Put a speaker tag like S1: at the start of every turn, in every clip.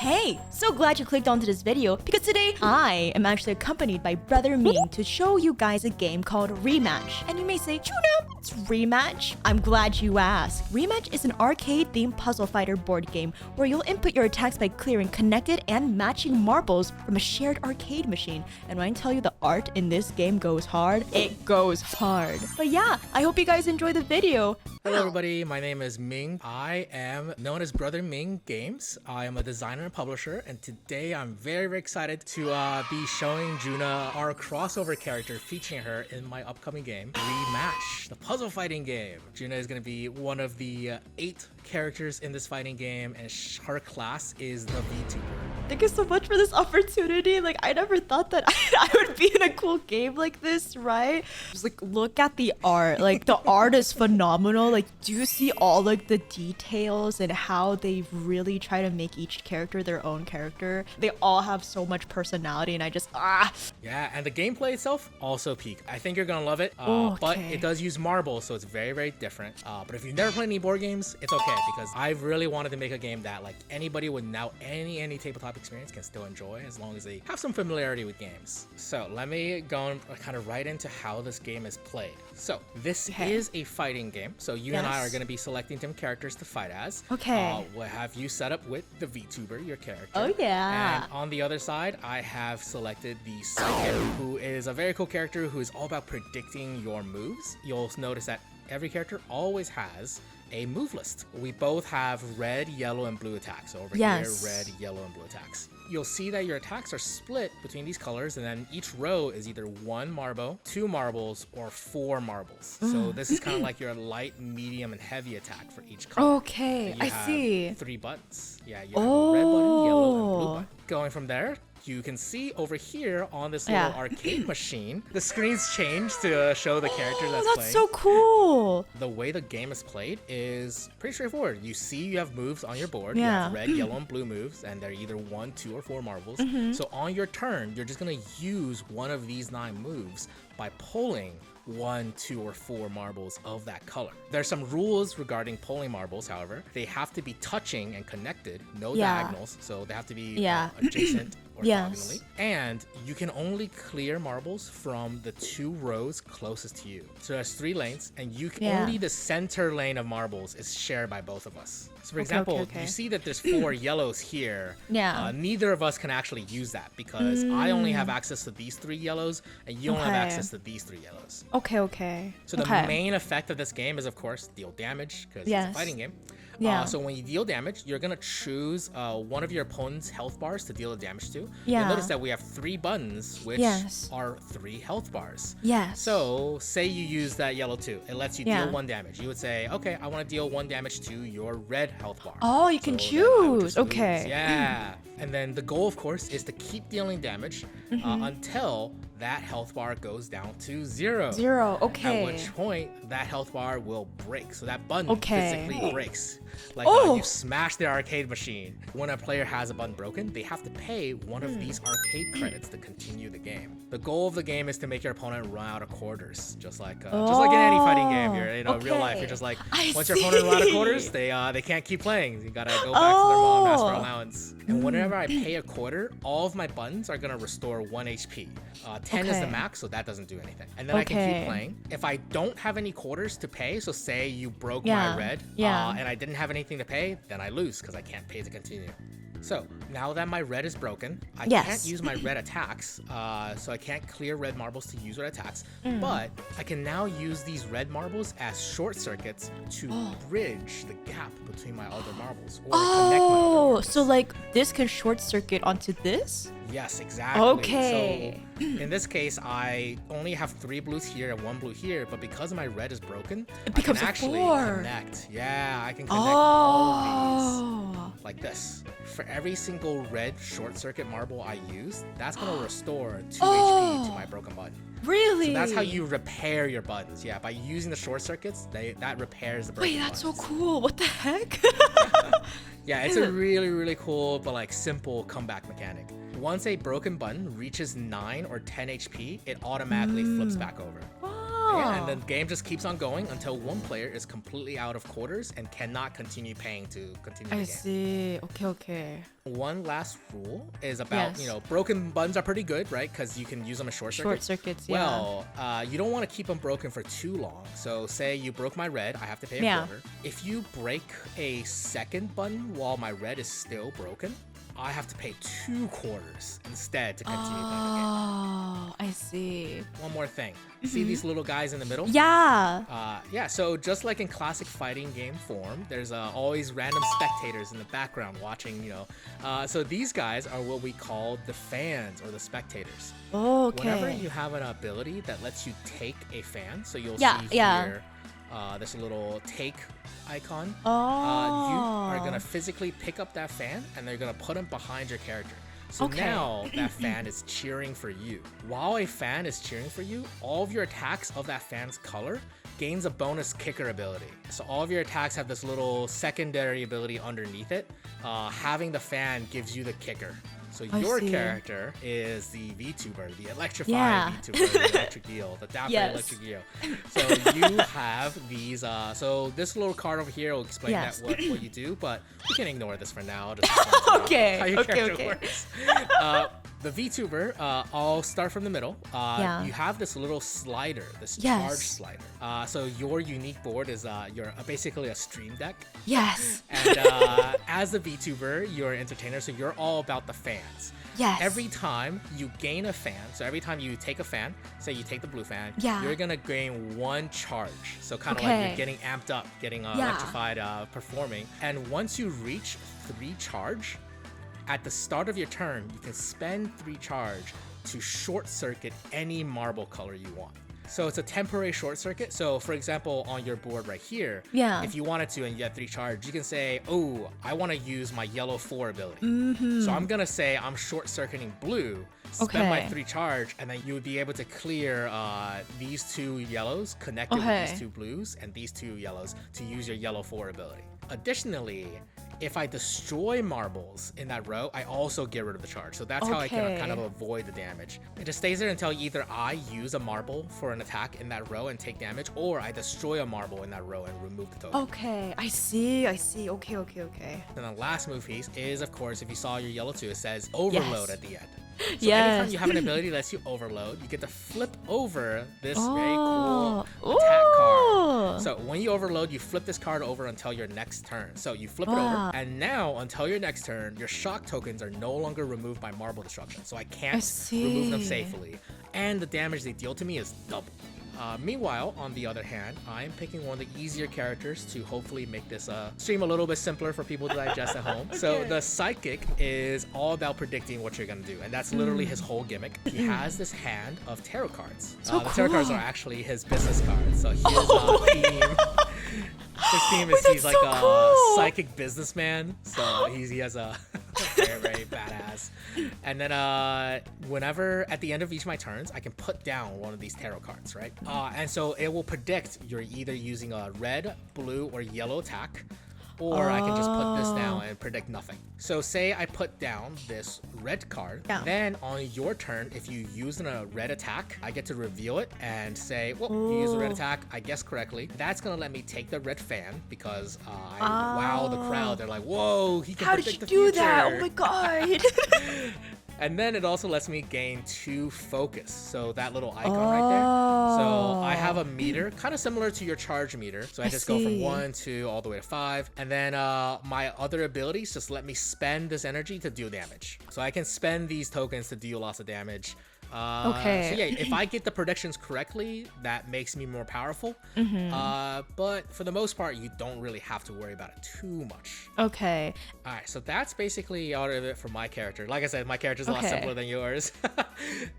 S1: Hey, so glad you clicked onto this video because today I am actually accompanied by Brother Ming to show you guys a game called Rematch. And you may say, Juna, it's Rematch? I'm glad you asked. Rematch is an arcade-themed puzzle fighter board game where you'll input your attacks by clearing connected and matching marbles from a shared arcade machine. And when I tell you the art in this game goes hard, it goes hard. But yeah, I hope you guys enjoy the video.
S2: Hello everybody, my name is Ming. I am known as Brother Ming Games. I am a designer and publisher, and today I'm very excited to be showing Juna our crossover character featuring her in my upcoming game, Rematch, the puzzle fighting game. Juna is going to be one of the 8 characters in this fighting game, and her class is the Vtuber.
S1: Thank you so much for this opportunity. Like, I never thought that I would be in a cool game like this, right? Just like, look at the art. Like, the art is phenomenal. Like, do you see all like the details and how they really try to make each character their own character? They all have so much personality, and I just
S2: Yeah, and the gameplay itself also peak. I think you're gonna love it. But it does use marbles, so it's very different. But if you've never played any board games, it's okay because I really wanted to make a game that like anybody with now any tabletop experience can still enjoy as long as they have some familiarity with games. So let me go and kind of right into how this game is played. So this is a fighting game. So you and I are going to be selecting different characters to fight as. We'll have you set up with the Vtuber, your character.
S1: Oh yeah.
S2: And on the other side, I have selected the Psychic, who is a very cool character who is all about predicting your moves. You'll notice that every character always has a move list. We both have red, yellow, and blue attacks. So over here, red, yellow, and blue attacks. You'll see that your attacks are split between these colors, and then each row is either 1 marble, 2 marbles, or 4 marbles. So this is kind of like your light, medium, and heavy attack for each color.
S1: Okay, I see.
S2: 3 buttons. Yeah, you have a red button, yellow, and blue button. Going from there, you can see over here on this little arcade machine, the screens change to show the character that's playing.
S1: That's so cool.
S2: The way the game is played is pretty straightforward. You see you have moves on your board. You have red, yellow, and blue moves, and they're either 1, 2, or 4 marbles. So on your turn, you're just going to use one of these 9 moves by pulling 1, 2, or 4 marbles of that color. There's some rules regarding pulling marbles, however. They have to be touching and connected, no diagonals, so they have to be adjacent orthogonally. And you can only clear marbles from the 2 rows closest to you. So there's 3 lanes, and you can only the center lane of marbles is shared by both of us. So for example, you see that there's 4 yellows here. Neither of us can actually use that because I only have access to these 3 yellows, and you only have access to these 3 yellows.
S1: Okay.
S2: So the main effect of this game is, of course, deal damage because it's a fighting game. So when you deal damage, you're going to choose one of your opponent's health bars to deal the damage to. You'll notice that we have 3 buttons, which are 3 health bars. So say you use that yellow 2. It lets you deal 1 damage. You would say, okay, I want to deal 1 damage to your red health bar.
S1: Oh, you can choose. Okay.
S2: Yeah. And then the goal, of course, is to keep dealing damage until that health bar goes down to 0.
S1: Okay.
S2: At which point, that health bar will break. So that button physically breaks. Like you smash the arcade machine. When a player has a button broken, they have to pay one of these arcade credits to continue the game. The goal of the game is to make your opponent run out of quarters, just like in any fighting game. You're real life. You're just like once your opponent runs out of quarters, they can't keep playing. You gotta go back to their mom and ask for allowance. And whenever I pay a quarter, all of my buttons are gonna restore 1 HP. 10 is the max, so that doesn't do anything. And then I can keep playing. If I don't have any quarters to pay, so say you broke my red, and I didn't have anything to pay, then I lose because I can't pay to continue. So now that my red is broken, I can't use my red attacks, so I can't clear red marbles to use red attacks, but I can now use these red marbles as short circuits to bridge the gap between my other marbles, or connect my other marbles.
S1: So like this can short circuit onto this?
S2: Yes, exactly.
S1: Okay.
S2: So in this case, I only have 3 blues here and 1 blue here, but because my red is broken,
S1: it becomes
S2: I can actually
S1: 4.
S2: connect. Yeah, I can connect all of these like this. For every single red short circuit marble I use, that's gonna restore 2 HP to my broken button.
S1: Really?
S2: So that's how you repair your buttons. Yeah, by using the short circuits, that repairs the broken buttons.
S1: Wait, that's so cool. What the heck?
S2: Yeah, it's a really cool but like simple comeback mechanic. Once a broken button reaches 9 or 10 HP, it automatically flips back over.
S1: Wow.
S2: Yeah, and then the game just keeps on going until one player is completely out of quarters and cannot continue paying to continue the game.
S1: I see. Okay.
S2: One last rule is about, broken buttons are pretty good, right? Because you can use them as short circuits.
S1: Short circuits,
S2: Well, you don't want to keep them broken for too long. So say you broke my red, I have to pay a quarter. If you break a second button while my red is still broken, I have to pay 2 quarters instead to continue playing the game.
S1: Oh, I see.
S2: One more thing. See these little guys in the middle?
S1: Yeah.
S2: So just like in classic fighting game form, there's always random spectators in the background watching, so these guys are what we call the fans or the spectators.
S1: Okay.
S2: Whenever you have an ability that lets you take a fan, so you'll see here, there's a little take icon. You are gonna physically pick up that fan and they're gonna put him behind your character. So now that fan is cheering for you. While a fan is cheering for you, all of your attacks of that fan's color gains a bonus kicker ability. So all of your attacks have this little secondary ability underneath it. Having the fan gives you the kicker. So your character is the Vtuber, the electrified Vtuber, the electric eel, the dapper electric eel. So you have these, so this little card over here will explain what you do, but we can ignore this for now. Just how your character works. The Vtuber, I'll start from the middle. You have this little slider, this charge slider. So your unique board is you're basically a stream deck.
S1: Yes.
S2: And as a Vtuber, you're an entertainer, so you're all about the fans.
S1: Yes.
S2: Every time you gain a fan, so every time you take a fan, say you take the blue fan, you're gonna gain 1 charge. So kind of like you're getting amped up, getting electrified, performing. And once you reach 3 charge, at the start of your turn, you can spend 3 charge to short circuit any marble color you want. So it's a temporary short circuit. So for example, on your board right here, if you wanted to and you had 3 charge, you can say, oh, I want to use my yellow 4 ability. So I'm going to say I'm short circuiting blue, spend my 3 charge, and then you would be able to clear these 2 yellows connected with these 2 blues and these 2 yellows to use your yellow 4 ability. Additionally, if I destroy marbles in that row, I also get rid of the charge. So that's how I can kind of avoid the damage. It just stays there until either I use a marble for an attack in that row and take damage, or I destroy a marble in that row and remove the token.
S1: Okay, I see. Okay.
S2: And the last move piece is, of course, if you saw your yellow 2, it says overload at the end. So anytime you have an ability that lets you overload, you get to flip over this very cool attack card. So when you overload, you flip this card over until your next turn. So you flip it over, and now until your next turn, your shock tokens are no longer removed by marble destruction. So I can't remove them safely. And the damage they deal to me is double. Meanwhile, on the other hand, I'm picking one of the easier characters to hopefully make this stream a little bit simpler for people to digest at home. So the Psychic is all about predicting what you're going to do, and that's literally his whole gimmick. He has this hand of tarot cards. The tarot cards are actually his business cards. So his theme... His theme is he's like a psychic businessman, so he has a very badass. And then whenever at the end of each of my turns, I can put down one of these tarot cards, right? And so it will predict you're either using a red, blue, or yellow attack, or I can just put this down and predict nothing. So say I put down this red card, then on your turn, if you use a red attack, I get to reveal it and say, well, you use a red attack, I guessed correctly. That's gonna let me take the red fan because I wow the crowd. They're like, whoa, he can predict the future.
S1: How did you do that? Oh my god.
S2: And then it also lets me gain 2 focus. So that little icon right there. So I have a meter, kind of similar to your charge meter. So I just go from 1 to all the way to 5. And then my other abilities just let me spend this energy to deal damage. So I can spend these tokens to deal lots of damage. So yeah, if I get the predictions correctly, that makes me more powerful. But for the most part, you don't really have to worry about it too much.
S1: Okay.
S2: All right, so that's basically all of it for my character. Like I said, my character's a lot simpler than yours.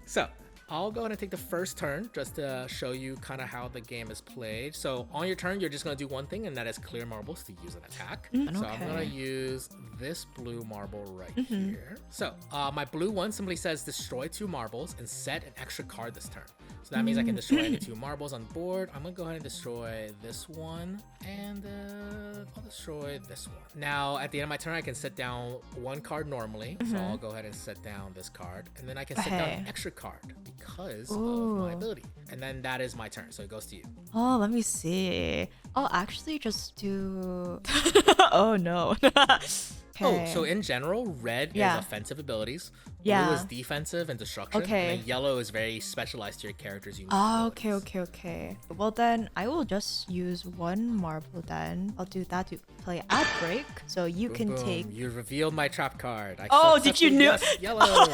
S2: So I'll go ahead and take the first turn just to show you kind of how the game is played. So on your turn, you're just going to do one thing, and that is clear marbles to use an attack. So I'm going to use this blue marble right here. So my blue one simply says destroy 2 marbles and set an extra card this turn. So that means I can destroy any 2 marbles on the board. I'm going to go ahead and destroy this one, and I'll destroy this one. Now, at the end of my turn, I can set down 1 card normally. So I'll go ahead and set down this card, and then I can set down an extra card because of my ability. And then that is my turn, so it goes to you.
S1: Oh, let me see. I'll actually just do... Oh, no.
S2: Oh, so in general, red is offensive abilities, blue is defensive and destruction, and then yellow is very specialized to your character's unique abilities.
S1: Okay. Well then, I will just use one marble then. I'll do that to play ad break, so you can take...
S2: You revealed my trap card.
S1: Did you know?
S2: Yes, yellow!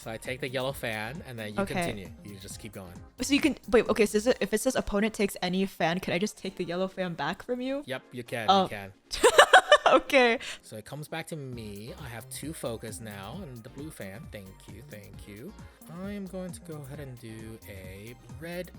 S2: So I take the yellow fan, and then you continue. You just keep going.
S1: So you can... Wait, okay, so if it says opponent takes any fan, can I just take the yellow fan back from you?
S2: Yep, you can. You can.
S1: Okay.
S2: So it comes back to me. I have 2 focus now, and the blue fan. Thank you. I am going to go ahead and do a red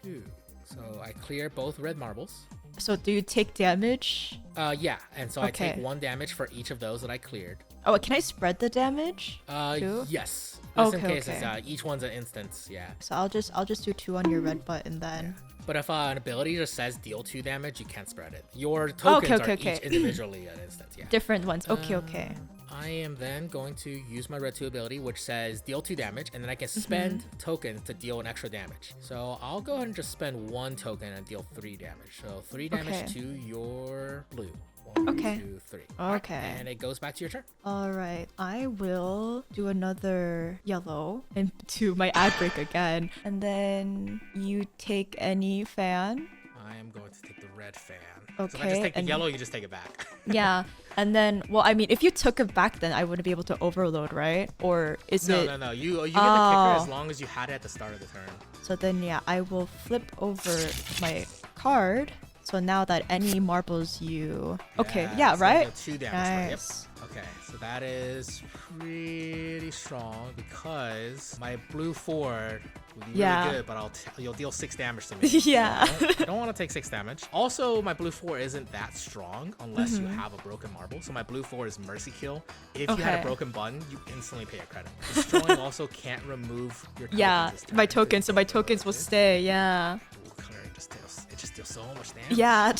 S2: 2. So I clear both red marbles.
S1: So do you take damage?
S2: Yeah, and so I take 1 damage for each of those that I cleared.
S1: Oh, can I spread the damage? Too?
S2: Yes. Just in case each one's an instance, So
S1: I'll just do 2 on your red button then.
S2: But if an ability just says deal 2 damage, you can't spread it. Your tokens are each individually an instance,
S1: Different ones. Okay.
S2: I am then going to use my red 2 ability, which says deal 2 damage, and then I can spend tokens to deal an extra damage. So I'll go ahead and just spend 1 token and deal 3 damage. So 3 damage to your blue. 1, 2, 3.
S1: Okay.
S2: And it goes back to your turn.
S1: All right. I will do another yellow into my ad break again. And then you take any fan.
S2: I am going to take the red fan.
S1: Okay.
S2: So if I just take the yellow, you just take it back.
S1: Yeah. And then, well, I mean, if you took it back, then I wouldn't be able to overload, right? Or is it...
S2: No. You get the kicker as long as you had it at the start of the turn.
S1: So then, I will flip over my card. So now that any marbles you... Okay, right?
S2: 2 damage.
S1: Nice.
S2: Yep. Okay, so that is pretty strong because my blue 4 would be really good, but you'll deal 6 damage to me.
S1: Yeah.
S2: I don't want to take 6 damage. Also, my blue 4 isn't that strong unless you have a broken marble. So my blue 4 is mercy kill. If you had a broken button, you instantly pay a credit. Destroying also can't remove your tokens.
S1: My tokens, so my tokens will stay,
S2: It just deals so much damage.
S1: Yeah.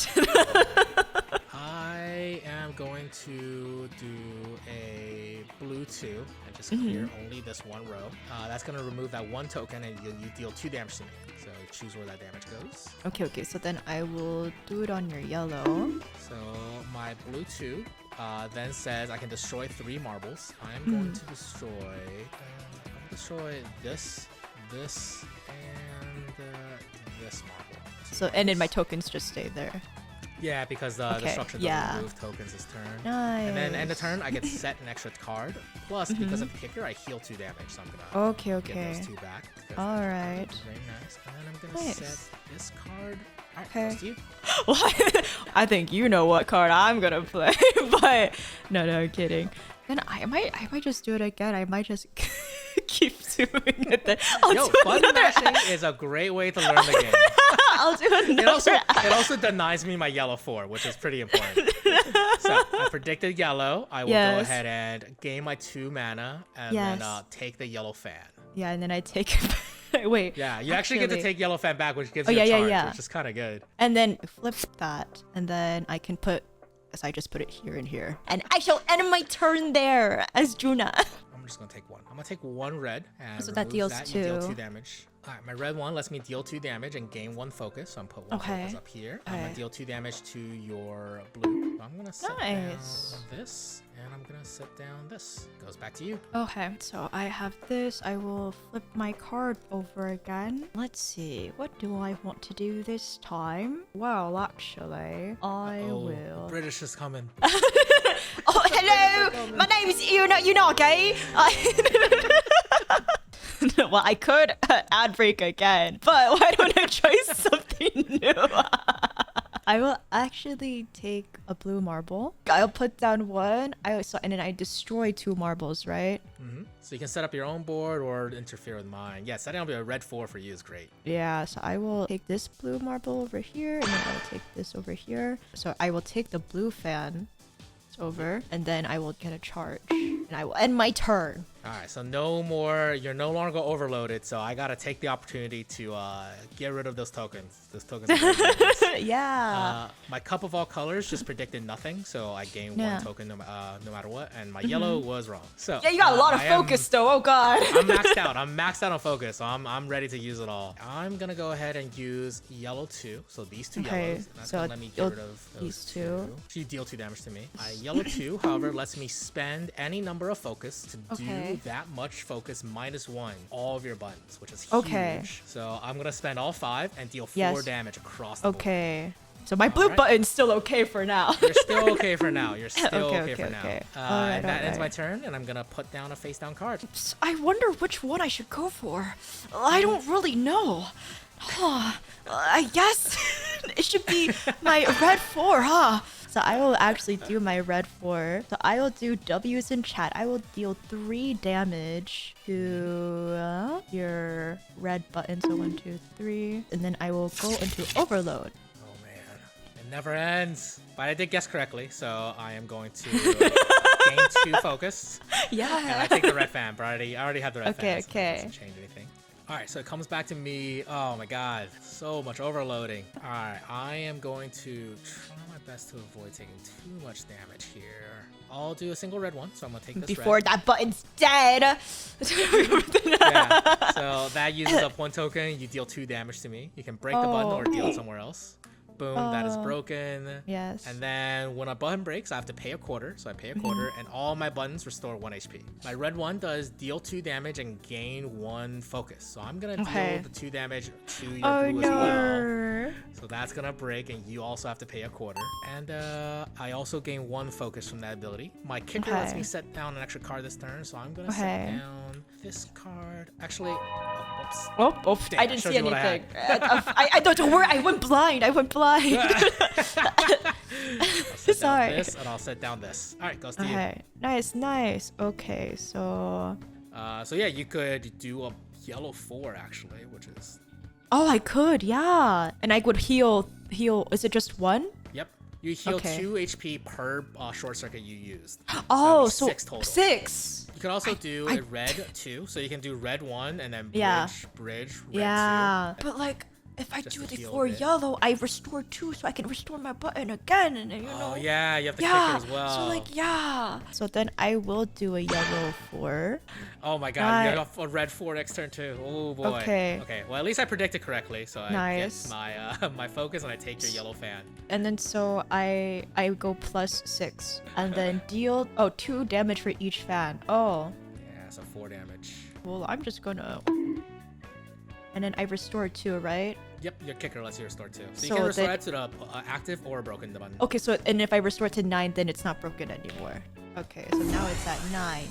S2: I am going to do a blue 2 and just clear only this 1 row. That's going to remove that 1 token and you deal 2 damage to me. So choose where that damage goes.
S1: Okay. So then I will do it on your yellow.
S2: So my blue 2 then says I can destroy 3 marbles. I'm going to destroy this, and this marble.
S1: So, and then my tokens just stay there.
S2: Yeah, because the destruction doesn't remove tokens this turn.
S1: Nice.
S2: And then end of turn, I get set an extra card. Plus, because of the kicker, I heal 2 damage. So I'm gonna get those 2 back.
S1: All right.
S2: Very nice. And then I'm gonna set this card. All right, goes to you.
S1: Well, I think you know what card I'm gonna play, but no, I'm kidding. Then I might just do it again. I might just keep doing it. Then
S2: button mashing is a great way to learn the game.
S1: I'll do another.
S2: It also denies me my yellow 4, which is pretty important. So I predicted yellow. I will go ahead and gain my 2 mana and then take the yellow fan.
S1: Yeah, and then I take it. Wait.
S2: Yeah, you actually get to take yellow fan back, which gives you a charge, which is kind of good.
S1: And then flip that, and then I can put. So I just put it here and here, and I shall end my turn there as Juna.
S2: I'm just gonna take 1. I'm gonna take 1 red, and
S1: so that deals 2.
S2: You deal 2 damage. All right, my red 1 lets me deal 2 damage and gain 1 focus. So I'm put 1 focus up here. I'm gonna deal 2 damage to your blue. So I'm gonna set down this, and I'm gonna set down this. Goes back to you.
S1: Okay, so I have this. I will flip my card over again. Let's see, what do I want to do this time? Well, actually, I will.
S2: British is coming.
S1: Oh, hello! My name is Unagi. Well, I could ad break again, but why don't I try something new? I will actually take a blue marble. I'll put down 1. And then I destroy 2 marbles, right?
S2: So you can set up your own board or interfere with mine. Yeah, setting up a red 4 for you is great.
S1: Yeah, so I will take this blue marble over here, and then I'll take this over here. So I will take the blue fan over, and then I will get a charge, and I will end my turn.
S2: All right, so no more. You're no longer overloaded. So I gotta take the opportunity to get rid of those tokens. Those tokens. Are very dangerous.
S1: Yeah.
S2: My cup of all colors just predicted nothing, so I gained one token no matter what, and my yellow was wrong. So
S1: Yeah, you got a lot of focus though. Oh god.
S2: I'm maxed out. I'm maxed out on focus, so I'm ready to use it all. I'm gonna go ahead and use yellow 2. So these 2 yellows. That's gonna let me get rid of
S1: these 2.
S2: You deal 2 damage to me. Yellow 2, however, lets me spend any number of focus to do that much focus -1 all of your buttons, which is huge. So I'm gonna spend all 5 and deal 4 damage across the board.
S1: Okay. So my blue button's still okay for now.
S2: You're still okay for now. You're still okay for now.
S1: And
S2: that ends my turn, and I'm gonna put down a face down card.
S1: I wonder which one I should go for. I don't really know. I guess it should be my red 4, huh? So I will actually do my red 4. So I will do W's in chat. I will deal 3 damage to your red button. So 1, 2, 3. And then I will go into overload.
S2: Oh man, it never ends. But I did guess correctly, so I am going to gain 2 focus.
S1: Yeah.
S2: And I take the red fan, but I already have the red fan. So
S1: Okay.
S2: It doesn't change anything. All right, so it comes back to me. Oh my god, so much overloading. All right, I am going to try my best to avoid taking too much damage here. I'll do a single red one, so I'm gonna take this
S1: before
S2: red.
S1: that button's dead.
S2: Yeah, so that uses up 1 token. You deal 2 damage to me. You can break the button or deal it somewhere else. Boom, that is broken.
S1: Yes.
S2: And then when a button breaks, I have to pay a quarter. So I pay a quarter, and all my buttons restore 1 HP. My red one does deal 2 damage and gain 1 focus. So I'm gonna deal the 2 damage to your blue as well. So that's gonna break, and you also have to pay a quarter. And I also gain 1 focus from that ability. My kicker lets me set down an extra card this turn, so I'm gonna set down this card. Actually, whoops.
S1: Damn, I didn't see anything. I don't worry. I went blind. Sorry.
S2: This, and I'll set down this. All right, goes to you.
S1: Nice. Okay, so.
S2: So yeah, you could do a yellow 4 actually, which is.
S1: Oh, I could, yeah. And I would heal. Is it just 1?
S2: Yep. You heal 2 HP per short circuit you used.
S1: Oh,
S2: so 6 total.
S1: 6.
S2: You could also do a red 2, so you can do red 1 and then bridge red 2.
S1: Yeah, but like. If I do the 4 yellow, I restore 2, so I can restore my button again, and you know.
S2: Oh yeah, you have the kicker as well.
S1: So like So then I will do a yellow 4.
S2: Oh my god, you have a red 4 next turn too. Oh boy. Okay. Well, at least I predicted correctly, so I get my my focus and I take your yellow fan. And
S1: then so I go +6, and then deal 2 damage for each fan. Oh.
S2: Yeah, so 4 damage.
S1: Well, I'm just gonna. And then I restore 2, right?
S2: Yep, your kicker lets you restore 2. So you can restore it to the active or broken button.
S1: Okay, so and if I restore to 9, then it's not broken anymore. Okay, so now it's at 9.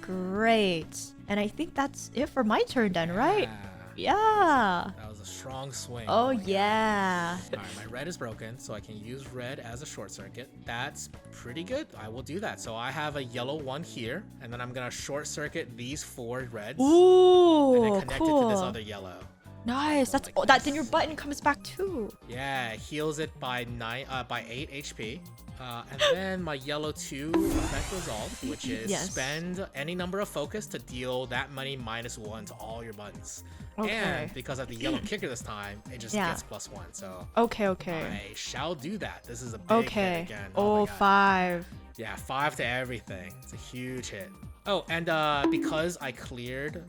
S1: Great. And I think that's it for my turn then, right? Yeah.
S2: That was a strong swing.
S1: Oh yeah.
S2: Alright, my red is broken, so I can use red as a short circuit. That's pretty good. I will do that. So I have a yellow 1 here, and then I'm gonna short circuit these 4 reds.
S1: Ooh,
S2: and then connect it to this other yellow.
S1: Nice. That's then your button comes back too.
S2: Yeah, it heals it by 8 HP. And then my yellow 2 effect resolve, which is spend any number of focus to deal that many -1 to all your buttons. And because of the yellow kicker this time, it just gets +1. So
S1: okay.
S2: I shall do that. This is a big hit again.
S1: Oh, 5.
S2: Yeah, 5 to everything. It's a huge hit. Oh, and because I cleared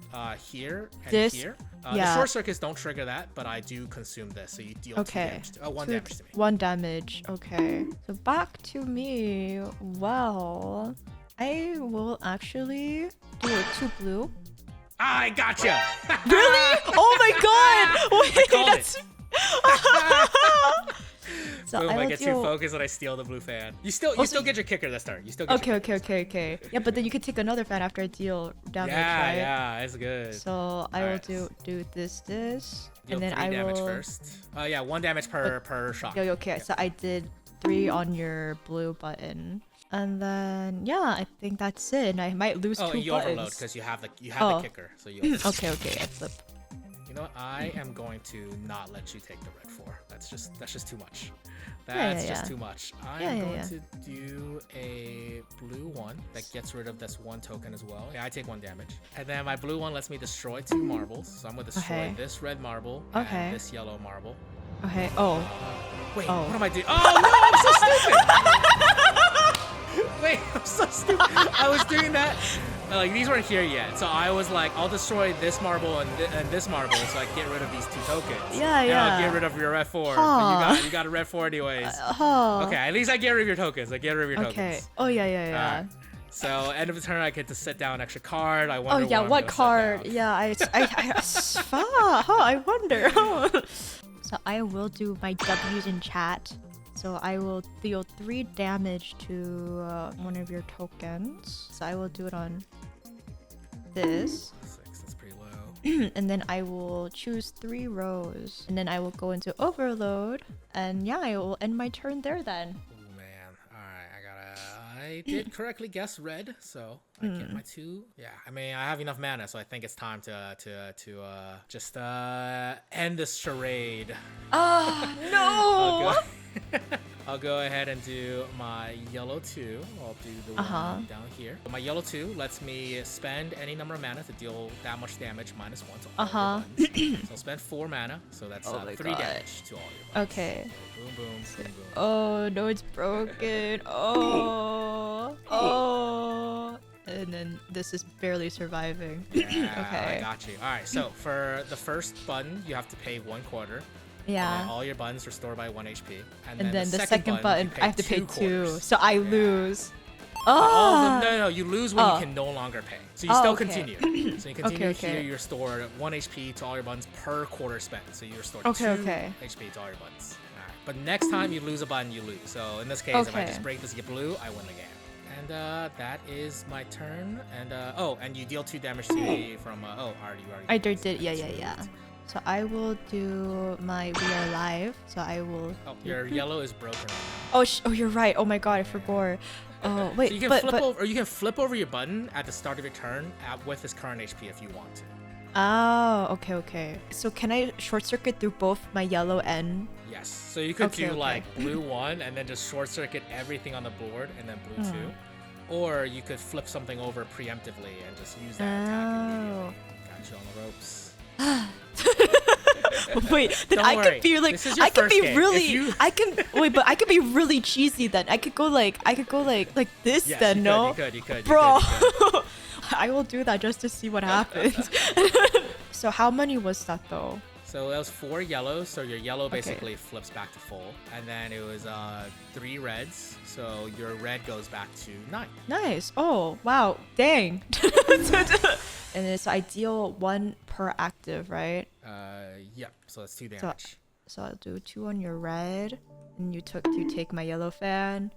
S2: here and here, the short circuits don't trigger that, but I do consume this, so you deal 2 damage to, 1 damage to me.
S1: 1 damage, okay. So back to me. Well, I will actually do a 2 blue.
S2: I gotcha!
S1: Really? Oh my god! Wait, that's...
S2: So boom, I get 2 focus and I steal the blue fan. You still get your kicker this turn. You still get
S1: Okay. Yeah, but then you can take another fan after I deal damage, right?
S2: Yeah, it's good.
S1: So I will do this,
S2: deal
S1: and then
S2: 3
S1: I
S2: damage
S1: will...
S2: first. Yeah, 1 damage per shot.
S1: Okay, so I did 3 on your blue button. And then I think that's it. And I might lose 2 buttons.
S2: You overload because you have the kicker. So you
S1: okay, I flip.
S2: You know what? I am going to not let you take the red 4. That's just too much. That's just too much. I'm going to do a blue 1 one that gets rid of this one token as well. Yeah, I take 1 damage. And then my blue one lets me destroy 2 marbles. So I'm gonna destroy this red marble and this yellow marble.
S1: Okay. Oh.
S2: Wait, what am I doing? Oh no, I'm so stupid! Wait, I'm so stupid. I was doing that. Like, these weren't here yet. So I was like, I'll destroy this marble and this marble so I can get rid of these 2 tokens.
S1: Yeah,
S2: and
S1: yeah.
S2: I'll get rid of your red 4. But you got a red 4 anyways. Okay, at least I get rid of your tokens.
S1: Okay. Oh, yeah.
S2: Right. So end of the turn, I get to set down an extra card. I wonder.
S1: Oh yeah, what card? Yeah, I wonder. So I will do my W's in chat. So I will deal 3 damage to one of your tokens. So I will do it on this.
S2: 6, that's pretty low.
S1: And then I will choose 3 rows. And then I will go into overload. And yeah, I will end my turn there then.
S2: Oh man. Alright, I did correctly guess red, so I get my 2. Yeah, I mean, I have enough mana, so I think it's time to just end this charade.
S1: No!
S2: I'll go ahead and do my yellow 2. I'll do the one down here. My yellow 2 lets me spend any number of mana to deal that much damage -1 to all your buttons. So I'll spend 4 mana, so that's 3 damage to all your buttons.
S1: Okay.
S2: Boom, boom, boom, boom.
S1: Oh, no, it's broken. Oh. And then this is barely surviving.
S2: Yeah,
S1: okay.
S2: I got you. All right, so for the first button, you have to pay 1/4.
S1: Yeah.
S2: And all your buttons restore by 1 HP. And
S1: then the second button, I have to pay 2.
S2: quarters.
S1: So I lose.
S2: Oh! No, you lose when you can no longer pay. So you still continue. So you continue here, you restore 1 HP to all your buttons per quarter spent. So you restore 2 HP to all your buttons. All right. But next time you lose a button, you lose. So in this case, if I just break this and get blue, I win the game. And that is my turn. And and you deal 2 damage to me from
S1: I did. Yeah. So I will do my We Are Live. So I will.
S2: Oh, your yellow is broken.
S1: Oh, you're right. Oh my god, I forgot. Oh wait,
S2: so you can flip over, or you can flip over your button at the start of your turn with his current HP if you want to.
S1: Oh, okay. So can I short circuit through both my yellow and?
S2: Yes. So you could do like blue 1 and then just short circuit everything on the board and then blue 2. Or you could flip something over preemptively and just use that attack immediately. Got you on the ropes.
S1: Wait, then I could be like, I could be really cheesy then. I could go like this then, no?
S2: You could.
S1: Bro, I will do that just to see what happens. So how many was that though?
S2: So that was 4 yellows, so your yellow basically flips back to full. And then it was 3 reds, so your red goes back to 9.
S1: Nice. Oh, wow. Dang. And it's ideal 1 per active, right?
S2: Yep. So that's 2 damage.
S1: So I'll do 2 on your red, and you take my yellow fan.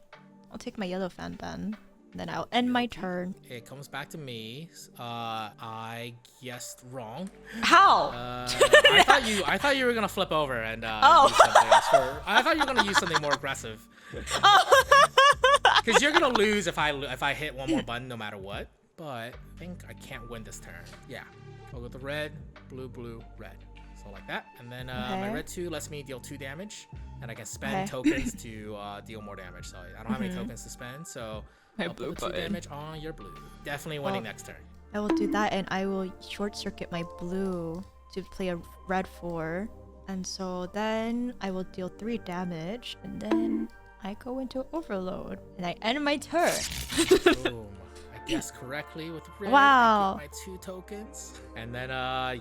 S1: I'll take my yellow fan then. Then I'll end my turn.
S2: It comes back to me. I guessed wrong.
S1: How?
S2: I thought you were gonna flip over and use something else I thought you were gonna use something more aggressive. Because you're gonna lose if I hit 1 more button no matter what. But I think I can't win this turn. Yeah. I'll go with the red, blue, red. So like that. And then my red 2 lets me deal 2 damage, and I can spend tokens to deal more damage. So I don't have any tokens to spend. So I'll put 2 damage on your blue. Definitely winning next turn.
S1: I will do that, and I will short circuit my blue to play a red 4. And so then I will deal 3 damage, and then I go into overload, and I end my turn.
S2: Boom. I guessed correctly with red.
S1: Wow.
S2: I get my 2 tokens. And then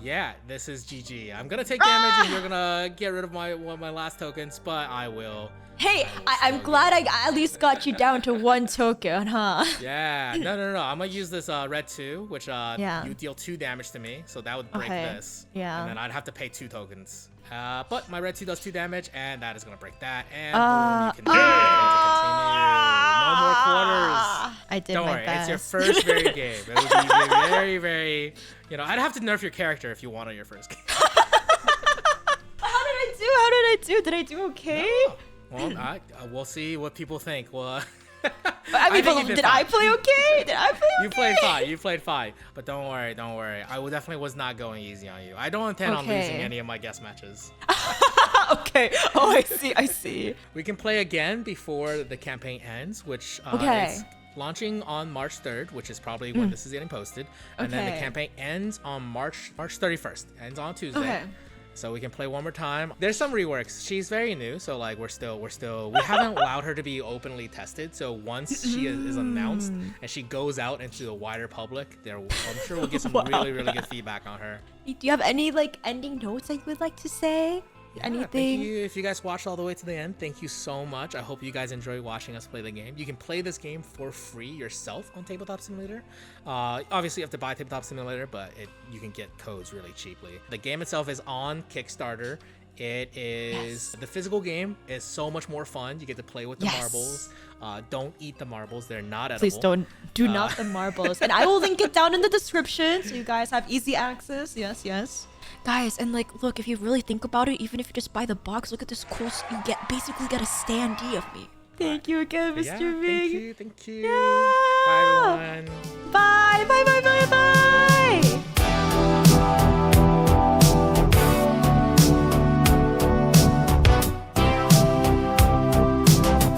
S2: yeah, this is GG. I'm gonna take damage and you're gonna get rid of one of my last tokens, but I will.
S1: Hey, I'm glad I at least got you down to 1 token, huh?
S2: Yeah, no. I'm gonna use this red 2, which you deal 2 damage to me, so that would break this.
S1: Yeah.
S2: And then I'd have to pay 2 tokens. But my red 2 does 2 damage, and that is gonna break that. And boom, you can continue. No more quarters.
S1: I did
S2: Don't
S1: my
S2: worry,
S1: best.
S2: it's your first very game. It would be very, very. I'd have to nerf your character if you won on your first game.
S1: How did I do? Did I do okay?
S2: No. Well, we'll see what people think. Well,
S1: I mean, did I play okay?
S2: You played fine. But don't worry. I definitely was not going easy on you. I don't intend on losing any of my guest matches.
S1: Okay. Oh, I see.
S2: We can play again before the campaign ends, which launching on March 3rd, which is probably when this is getting posted. And then the campaign ends on March 31st. Ends on Tuesday.
S3: Okay.
S2: So we can play one more time. There's some reworks. She's very new, so like we haven't allowed her to be openly tested. So once she is announced and she goes out into the wider public, I'm sure we'll get some really good feedback on her.
S1: Do you have any like ending notes that you would like to say?
S2: Yeah,
S1: Anything?
S2: Thank you. If you guys watched all the way to the end, thank you so much. I hope you guys enjoy watching us play the game. You can play this game for free yourself on Tabletop Simulator. Obviously, you have to buy Tabletop Simulator, but you can get codes really cheaply. The game itself is on Kickstarter. It is the physical game is so much more fun. You get to play with the marbles. Don't eat the marbles; they're not edible.
S1: Please do not the marbles. And I will link it down in the description so you guys have easy access. Yes. Guys, and like, look, if you really think about it, even if you just buy the box, look at this cool. You basically get a standee of me. Thank you again, Mr. Ming.
S2: Thank you.
S1: Yeah.
S2: Bye, everyone.